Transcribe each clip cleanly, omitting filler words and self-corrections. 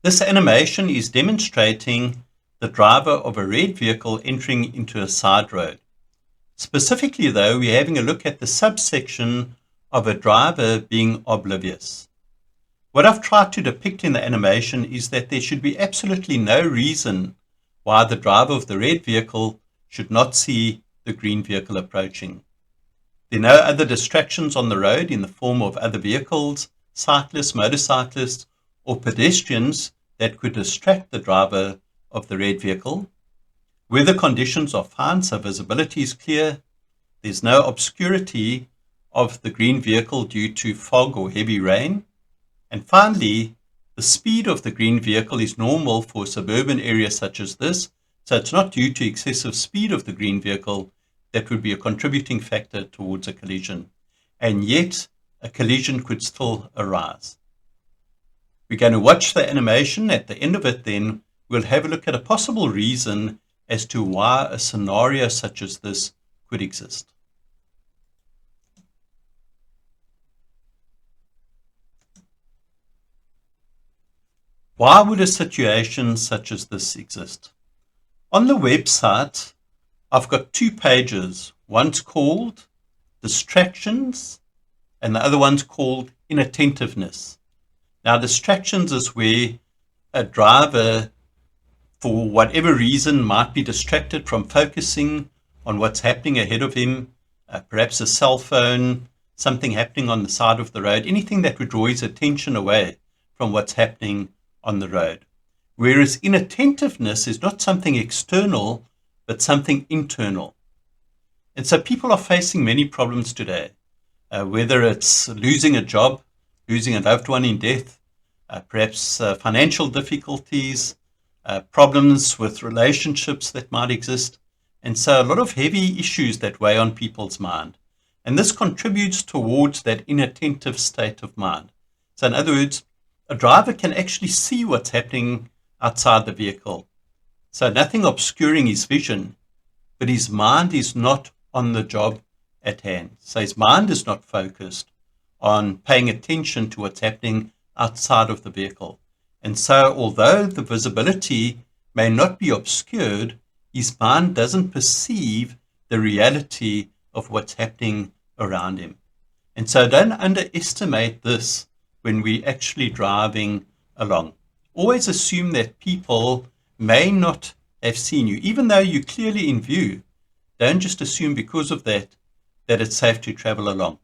This animation is demonstrating the driver of a red vehicle entering into a side road. Specifically though, we're having a look at the subsection of a driver being oblivious. What I've tried to depict in the animation is that there should be absolutely no reason why the driver of the red vehicle should not see the green vehicle approaching. There are no other distractions on the road in the form of other vehicles, cyclists, motorcyclists, or pedestrians that could distract the driver of the red vehicle. Weather conditions are fine, so visibility is clear. There's no obscurity of the green vehicle due to fog or heavy rain. And finally, the speed of the green vehicle is normal for a suburban area such as this, so it's not due to excessive speed of the green vehicle that would be a contributing factor towards a collision. And yet, a collision could still arise. We're going to watch the animation. At the end of it, then, we'll have a look at a possible reason as to why a scenario such as this could exist. Why would a situation such as this exist? On the website, I've got two pages. One's called Distractions, and the other one's called Inattentiveness. Now, distractions is where a driver, for whatever reason, might be distracted from focusing on what's happening ahead of him, perhaps a cell phone, something happening on the side of the road, anything that would draw his attention away from what's happening on the road. Whereas inattentiveness is not something external, but something internal. And so people are facing many problems today, whether it's losing a job, losing a loved one in death, perhaps financial difficulties, problems with relationships that might exist. And so a lot of heavy issues that weigh on people's mind. And this contributes towards that inattentive state of mind. So in other words, a driver can actually see what's happening outside the vehicle. So nothing obscuring his vision, but his mind is not on the job at hand. So his mind is not focused on paying attention to what's happening outside of the vehicle. And so although the visibility may not be obscured, his mind doesn't perceive the reality of what's happening around him. And so don't underestimate this when we're actually driving along. Always assume that people may not have seen you, even though you're clearly in view. Don't just assume because of that it's safe to travel along.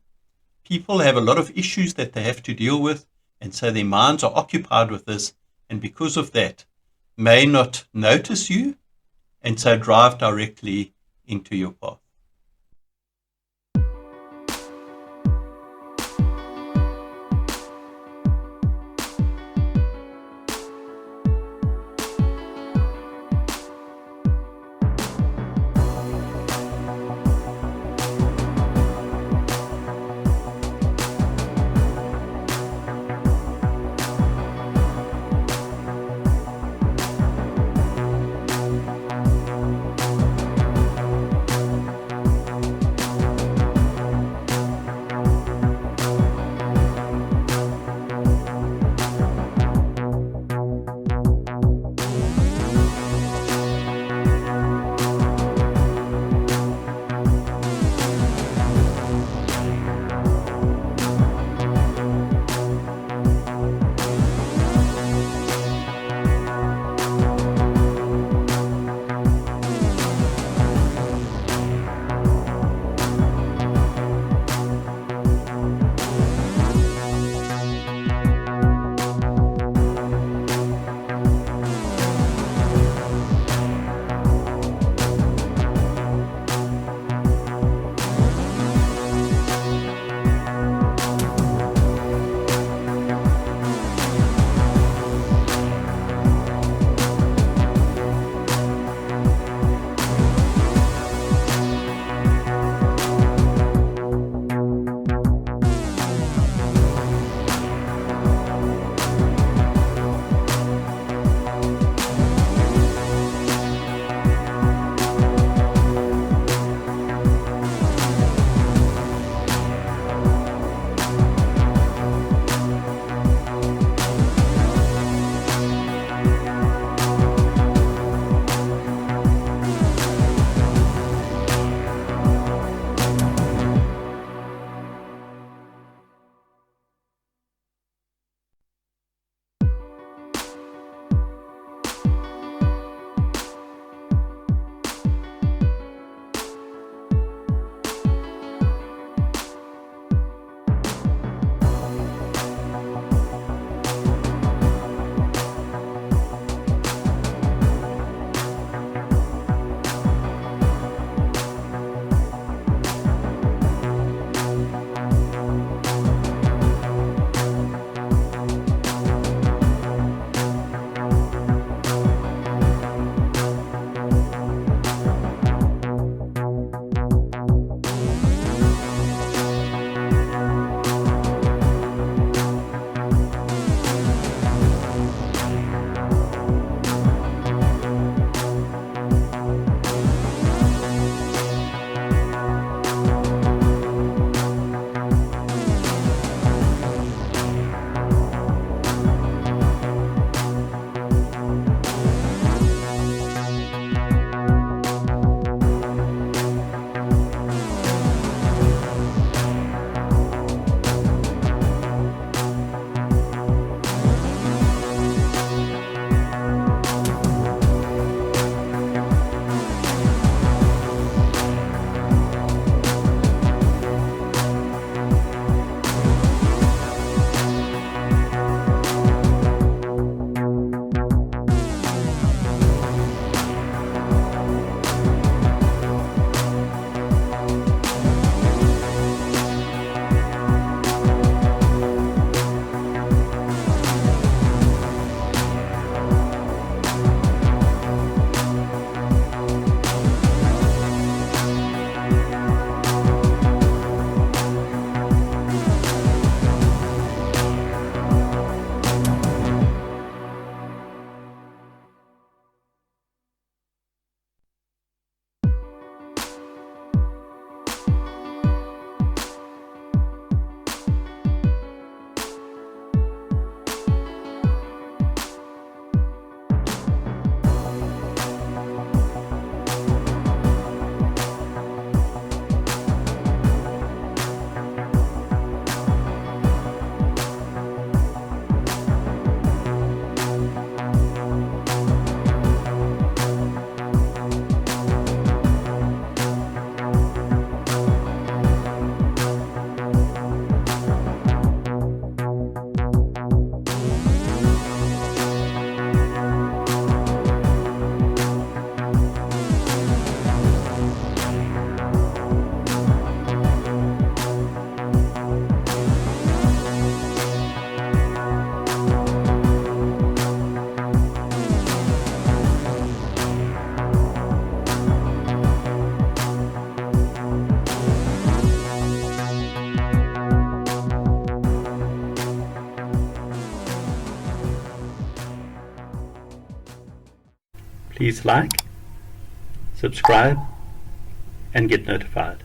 People have a lot of issues that they have to deal with, and so their minds are occupied with this, and because of that, may not notice you, and so drive directly into your path. Please like, subscribe, and get notified.